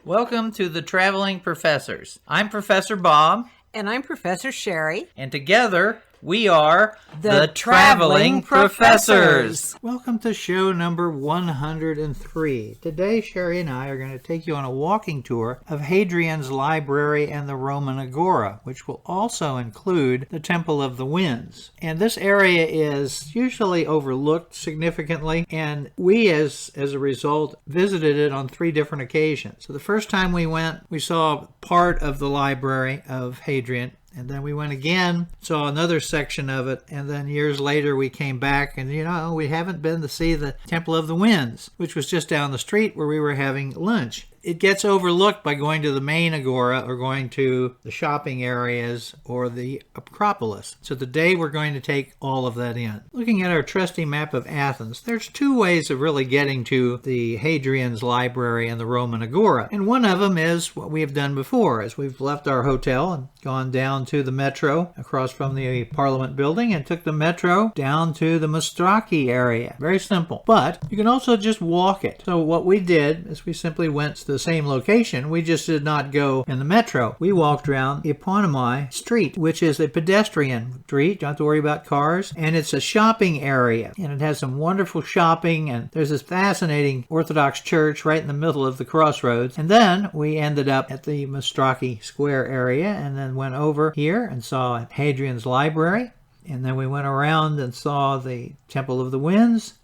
Welcome to the Traveling Professors. I'm Professor Bob. And I'm Professor Sheri. And together we are the Traveling Professors. Welcome to show number 103. Today, Sheri and I are going to take you on a walking tour of Hadrian's library and the Roman Agora, which will also include the Temple of the Winds. And this area is usually overlooked significantly, and we, as a result, visited it on 3 different occasions. So the first time we went, we saw part of the library of Hadrian. And then we went again, saw another section of it, and then years later we came back and, we haven't been to see the Temple of the Winds, which was just down the street where we were having lunch. It gets overlooked by going to the main agora or going to the shopping areas or the Acropolis. So today we're going to take all of that in. Looking at our trusty map of Athens, there's 2 ways of really getting to the Hadrian's library and the Roman Agora. And one of them is what we have done before, as we've left our hotel and gone down to the metro across from the Parliament building and took the metro down to the Mastraki area. Very simple. But you can also just walk it. So what we did is we simply went to the same location. We just did not go in the metro. We walked around Eponymii Street, which is a pedestrian street. You don't have to worry about cars. And it's a shopping area. And it has some wonderful shopping. And there's this fascinating Orthodox church right in the middle of the crossroads. And then we ended up at the Mastraki Square area and then went over here and saw Hadrian's library. And then we went around and saw the Temple of the Winds.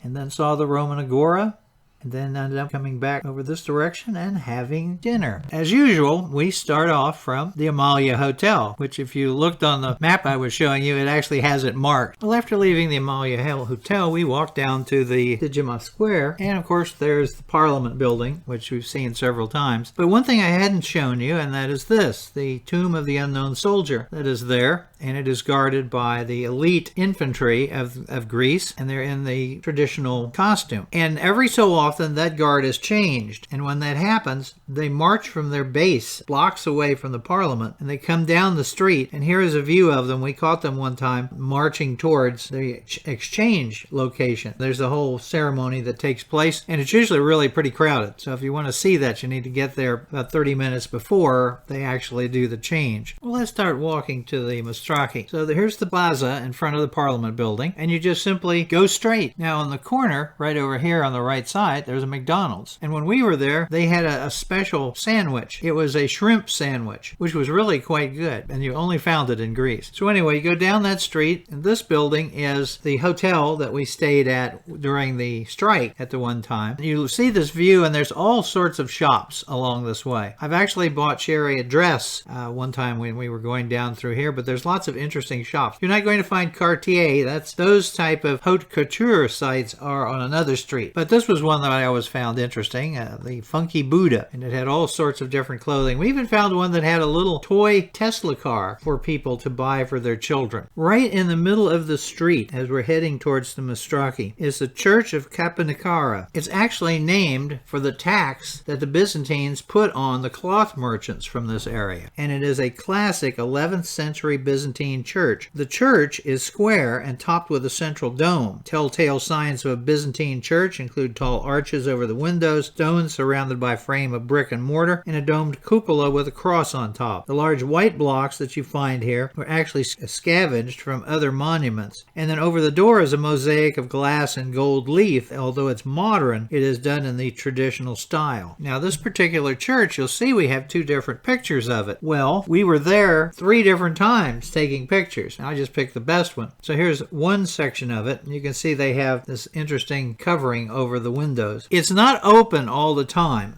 And then saw the Roman Agora. And then ended up coming back over this direction and having dinner. As usual, we start off from the Amalia Hotel, which if you looked on the map I was showing you, it actually has it marked. Well, after leaving the Amalia Hotel, we walked down to the Siamese Square, and of course there's the Parliament building, which we've seen several times. But one thing I hadn't shown you, and that is this, the Tomb of the Unknown Soldier that is there, and it is guarded by the elite infantry of Greece, and they're in the traditional costume. And every so often that guard is changed, and when that happens, they march from their base blocks away from the Parliament, and they come down the street, and here is a view of them. We caught them one time marching towards the exchange location. There's a whole ceremony that takes place, and it's usually really pretty crowded. So if you want to see that, you need to get there about 30 minutes before they actually do the change. Well, let's start walking to the Mastraki. So here's the plaza in front of the Parliament building, and you just simply go straight. Now on the corner, right over here on the right side, there's a McDonald's. And when we were there, they had a special sandwich. It was a shrimp sandwich, which was really quite good, and you only found it in Greece. So anyway, you go down that street, and this building is the hotel that we stayed at during the strike at the one time. You see this view, and there's all sorts of shops along this way. I've actually bought Sheri a dress one time when we were going down through here, but there's lots of interesting shops. You're not going to find Cartier. Those type of haute couture sites are on another street. But this was one that I always found interesting, the Funky Buddha, and it had all sorts of different clothing. We even found one that had a little toy Tesla car for people to buy for their children. Right in the middle of the street, as we're heading towards the Mastraki, is the Church of Kapanikara. It's actually named for the tax that the Byzantines put on the cloth merchants from this area, and it is a classic 11th century Byzantine church. The church is square and topped with a central dome. Telltale signs of a Byzantine church include tall arches over the windows, stones surrounded by a frame of brick and mortar, and a domed cupola with a cross on top. The large white blocks that you find here were actually scavenged from other monuments. And then over the door is a mosaic of glass and gold leaf. Although it's modern, it is done in the traditional style. Now this particular church, you'll see we have 2 different pictures of it. Well, we were there 3 different times taking pictures. Now I just picked the best one. So here's one section of it. You can see they have this interesting covering over the windows. It's not open all the time.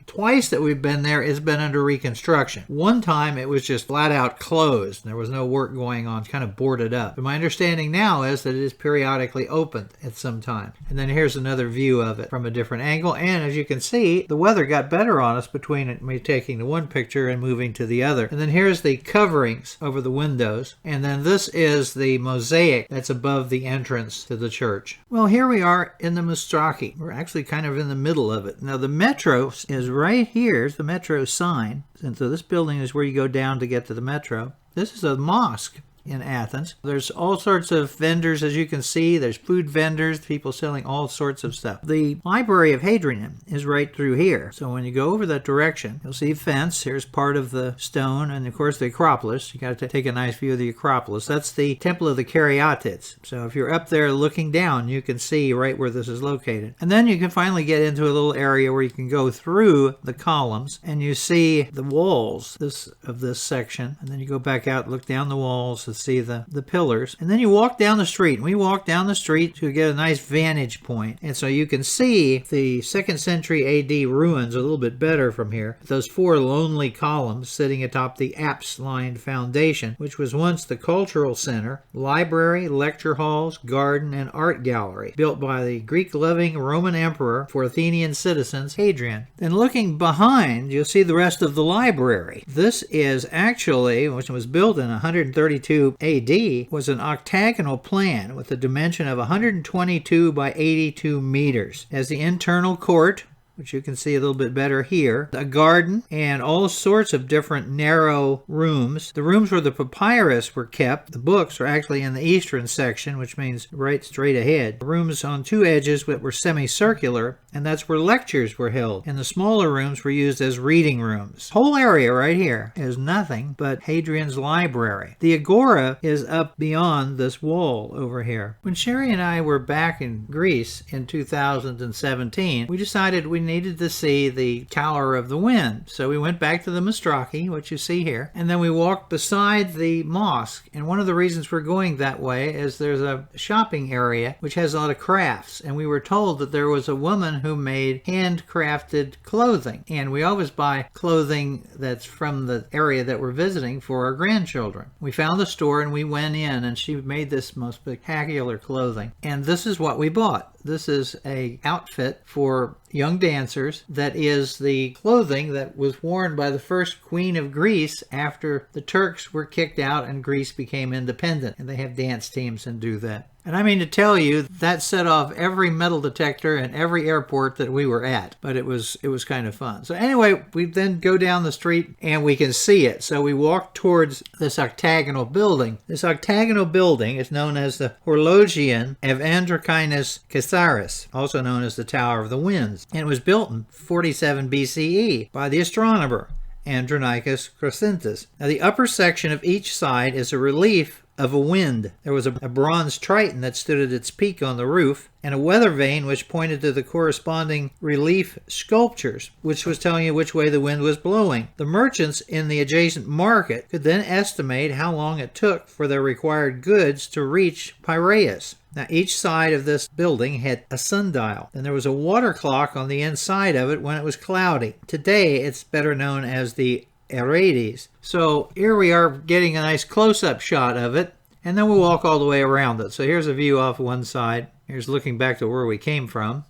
Twice that we've been there, it's been under reconstruction. One time it was just flat out closed. There was no work going on, kind of boarded up. But my understanding now is that it is periodically opened at some time. And then here's another view of it from a different angle. And as you can see, the weather got better on us between me taking the one picture and moving to the other. And then here's the coverings over the windows. And then this is the mosaic that's above the entrance to the church. Well, here we are in the Mastraki. We're actually kind of in the middle of it. Now the metro is right here. Here's the metro sign. And so this building is where you go down to get to the metro. This is a mosque. in Athens. There's all sorts of vendors, as you can see. There's food vendors, people selling all sorts of stuff. The Library of Hadrian is right through here. So when you go over that direction, you'll see a fence. Here's part of the stone, and of course the Acropolis. You got to take a nice view of the Acropolis. That's the Temple of the Caryatids. So if you're up there looking down, you can see right where this is located. And then you can finally get into a little area where you can go through the columns, and you see the walls of this section. And then you go back out, look down the walls to see the pillars. And then you walk down the street. And we walk down the street to get a nice vantage point. And so you can see the 2nd century AD ruins a little bit better from here. Those 4 lonely columns sitting atop the apse-lined foundation, which was once the cultural center, library, lecture halls, garden, and art gallery, built by the Greek-loving Roman emperor for Athenian citizens, Hadrian. Then looking behind, you'll see the rest of the library. This is actually, which was built in 132 AD, was an octagonal plan with a dimension of 122 by 82 meters. As the internal court, which you can see a little bit better here, a garden, and all sorts of different narrow rooms. The rooms where the papyrus were kept, the books, were actually in the eastern section, which means right straight ahead. The rooms on 2 edges that were semicircular, and that's where lectures were held. And the smaller rooms were used as reading rooms. The whole area right here is nothing but Hadrian's library. The agora is up beyond this wall over here. When Sheri and I were back in Greece in 2017, we decided we needed to see the Tower of the Wind. So we went back to the Mastraki, which you see here, and then we walked beside the mosque. And one of the reasons we're going that way is there's a shopping area which has a lot of crafts, and we were told that there was a woman who made handcrafted clothing. And we always buy clothing that's from the area that we're visiting for our grandchildren. We found the store and we went in, and she made this most spectacular clothing. And this is what we bought. This is an outfit for young dancers that is the clothing that was worn by the first queen of Greece after the Turks were kicked out and Greece became independent. And they have dance teams and do that. And I mean to tell you, that set off every metal detector in every airport that we were at. But it was kind of fun. So anyway, we then go down the street and we can see it. So we walk towards this octagonal building. This octagonal building is known as the Horologion of Androcynus Caesaris, also known as the Tower of the Winds. And it was built in 47 BCE by the astronomer Andronicus Crescentus. Now the upper section of each side is a relief of a wind. There was a bronze triton that stood at its peak on the roof, and a weather vane which pointed to the corresponding relief sculptures, which was telling you which way the wind was blowing. The merchants in the adjacent market could then estimate how long it took for their required goods to reach Piraeus. Now, each side of this building had a sundial, and there was a water clock on the inside of it when it was cloudy. Today, it's better known as the Arades. So here we are getting a nice close-up shot of it, and then we'll walk all the way around it. So here's a view off one side. Here's looking back to where we came from,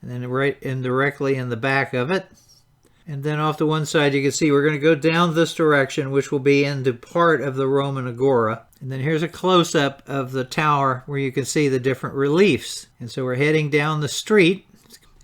and then right indirectly in the back of it. And then off to one side you can see we're going to go down this direction, which will be into part of the Roman Agora. And then here's a close-up of the tower where you can see the different reliefs. And so we're heading down the street.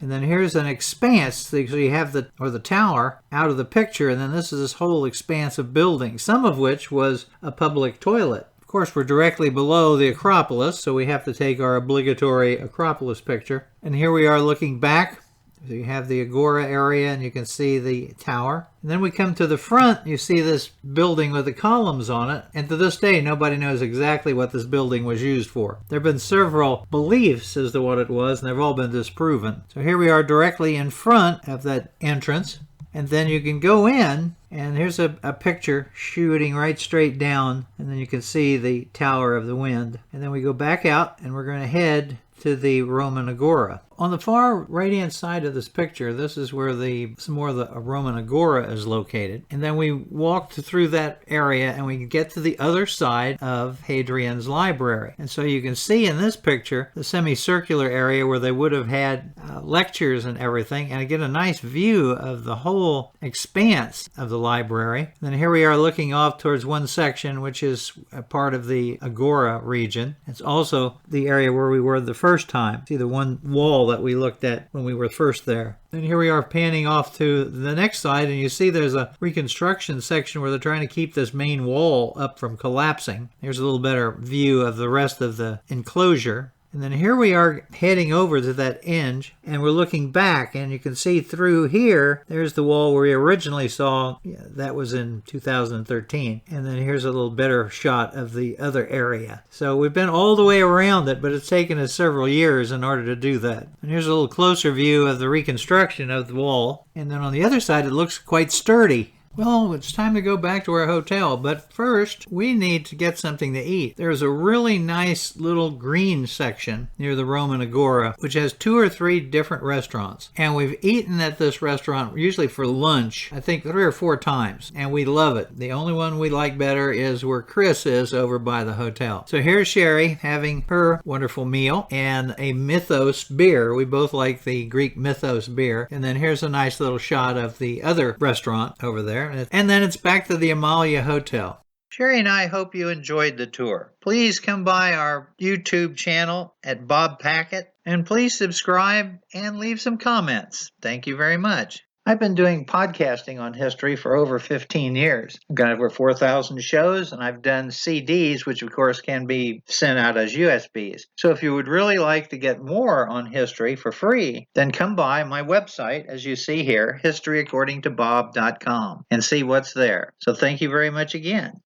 And then here's an expanse, so you have the tower out of the picture, and then this is this whole expanse of buildings, some of which was a public toilet. Of course, we're directly below the Acropolis, so we have to take our obligatory Acropolis picture. And here we are looking back. So you have the Agora area, and you can see the tower. And then we come to the front, you see this building with the columns on it, and to this day nobody knows exactly what this building was used for. There have been several beliefs as to what it was, and they've all been disproven. So here we are directly in front of that entrance, and then you can go in, and here's a picture shooting right straight down, and then you can see the Tower of the Wind. And then we go back out, and we're going to head to the Roman Agora. On the far right-hand side of this picture, this is where some more of the Roman Agora is located. And then we walked through that area and we get to the other side of Hadrian's library. And so you can see in this picture the semicircular area where they would have had lectures and everything, and I get a nice view of the whole expanse of the library. And then here we are looking off towards one section, which is a part of the Agora region. It's also the area where we were the first time. See the one wall that we looked at when we were first there. And here we are panning off to the next side, and you see there's a reconstruction section where they're trying to keep this main wall up from collapsing. Here's a little better view of the rest of the enclosure. And then here we are heading over to that end, and we're looking back, and you can see through here, there's the wall where we originally saw. That was in 2013. And then here's a little better shot of the other area. So we've been all the way around it, but it's taken us several years in order to do that. And here's a little closer view of the reconstruction of the wall. And then on the other side, it looks quite sturdy. Well, it's time to go back to our hotel, but first we need to get something to eat. There's a really nice little green section near the Roman Agora, which has 2 or 3 different restaurants. And we've eaten at this restaurant, usually for lunch, I think 3 or 4 times, and we love it. The only one we like better is where Chris is over by the hotel. So here's Sheri having her wonderful meal and a Mythos beer. We both like the Greek Mythos beer. And then here's a nice little shot of the other restaurant over there. And then it's back to the Amalia Hotel. Sheri and I hope you enjoyed the tour. Please come by our YouTube channel at Bob Packett, and please subscribe and leave some comments. Thank you very much. I've been doing podcasting on history for over 15 years. I've got over 4,000 shows, and I've done CDs, which of course can be sent out as USBs. So if you would really like to get more on history for free, then come by my website, as you see here, historyaccordingtobob.com, and see what's there. So thank you very much again.